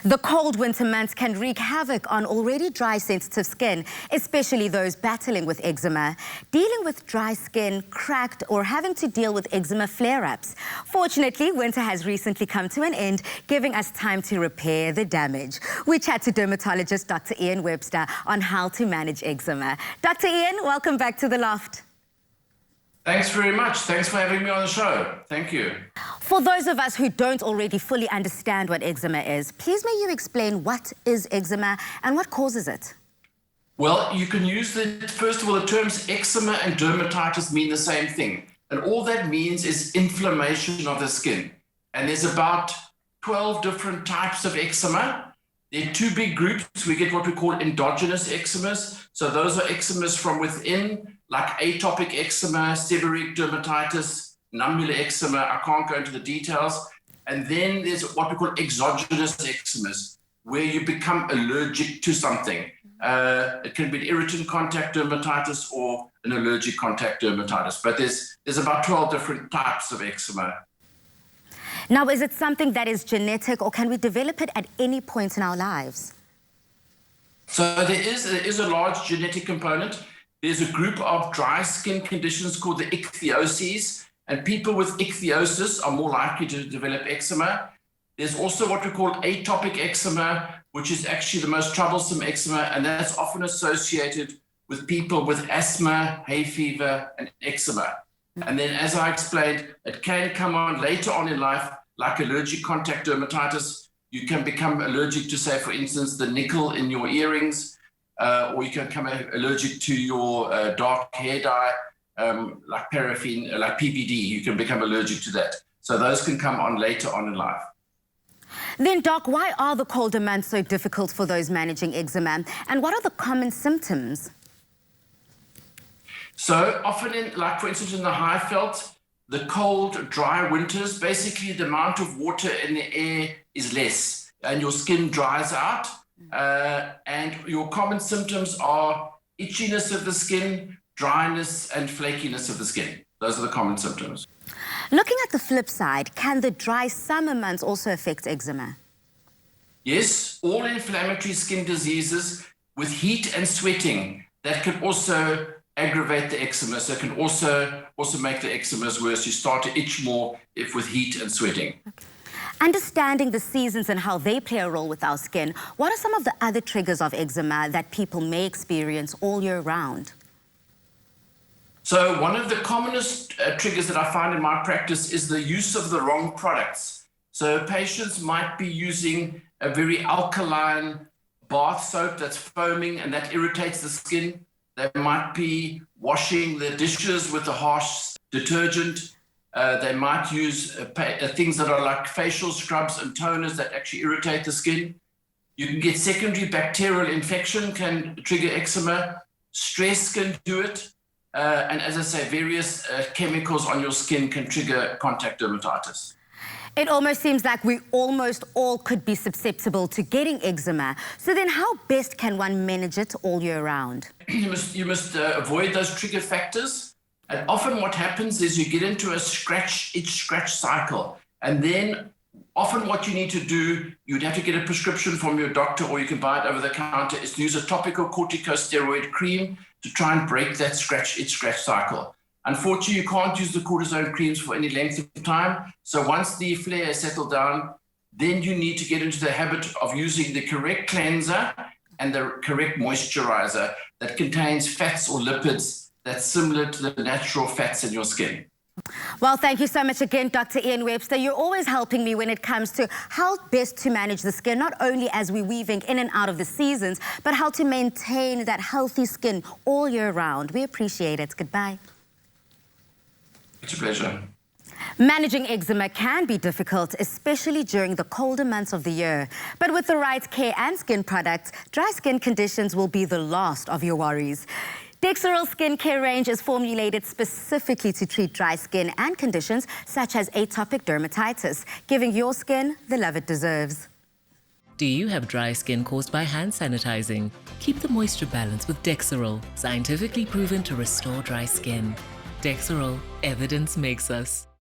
The cold winter months can wreak havoc on already dry, sensitive skin, especially those battling with eczema. Dealing with dry skin, cracked, or having to deal with eczema flare-ups. Fortunately, winter has recently come to an end, giving us time to repair the damage. We chat to dermatologist Dr. Ian Webster on how to manage eczema. Dr. Ian, welcome back to The Loft. Thanks very much. Thanks for having me on the show. Thank you. For those of us who don't already fully understand what eczema is, please may you explain what is eczema and what causes it? Well, you can use first of all, the terms eczema and dermatitis mean the same thing. And all that means is inflammation of the skin. And there's about 12 different types of eczema. There are two big groups. We get what we call endogenous eczemas. So those are eczemas from within, like atopic eczema, seborrheic dermatitis, nummular eczema. I can't go into the details. And then there's what we call exogenous eczemas, where you become allergic to something. It can be an irritant contact dermatitis or an allergic contact dermatitis. But there's about 12 different types of eczema. Now, is it something that is genetic, or can we develop it at any point in our lives? So there is a large genetic component. There's a group of dry skin conditions called the ichthyoses, and people with ichthyosis are more likely to develop eczema. There's also what we call atopic eczema, which is actually the most troublesome eczema, and that's often associated with people with asthma, hay fever, and eczema. And then, as I explained, it can come on later on in life, like allergic contact dermatitis. You can become allergic to, say, for instance, the nickel in your earrings, or you can become allergic to your dark hair dye, like paraffin, like PPD. You can become allergic to that. So those can come on later on in life. Then, Doc, why are the colder months so difficult for those managing eczema? And what are the common symptoms? So often, like for instance, in the Highveld, the cold, dry winters, basically the amount of water in the air is less and your skin dries out. And your common symptoms are itchiness of the skin, dryness and flakiness of the skin. Those are the common symptoms. Looking at the flip side, can the dry summer months also affect eczema? Yes, all inflammatory skin diseases with heat and sweating, that can also aggravate the eczema. So it can also make the eczemas worse. You start to itch more if with heat and sweating. Okay. Understanding the seasons and how they play a role with our skin, what are some of the other triggers of eczema that people may experience all year round? So one of the commonest triggers that I find in my practice is the use of the wrong products. So patients might be using a very alkaline bath soap that's foaming and that irritates the skin. They might be washing the dishes with a harsh detergent. They might use things that are like facial scrubs and toners that actually irritate the skin. You can get secondary bacterial infection can trigger eczema. Stress can do it. And as I say, various chemicals on your skin can trigger contact dermatitis. It almost seems like we almost all could be susceptible to getting eczema. So then how best can one manage it all year round? You must avoid those trigger factors. And often what happens is you get into a itch-scratch cycle. And then often what you need to do, you'd have to get a prescription from your doctor or you can buy it over the counter, is to use a topical corticosteroid cream to try and break that itch-scratch cycle. Unfortunately, you can't use the cortisone creams for any length of time. So once the flare is settled down, then you need to get into the habit of using the correct cleanser and the correct moisturizer that contains fats or lipids that's similar to the natural fats in your skin. Well, thank you so much again, Dr. Ian Webster. You're always helping me when it comes to how best to manage the skin, not only as we're weaving in and out of the seasons, but how to maintain that healthy skin all year round. We appreciate it. Goodbye. It's a pleasure. Managing eczema can be difficult, especially during the colder months of the year. But with the right care and skin products, dry skin conditions will be the last of your worries. Dexeryl skincare range is formulated specifically to treat dry skin and conditions such as atopic dermatitis, giving your skin the love it deserves. Do you have dry skin caused by hand sanitizing? Keep the moisture balance with Dexeryl, scientifically proven to restore dry skin. Dexeryl, evidence makes us.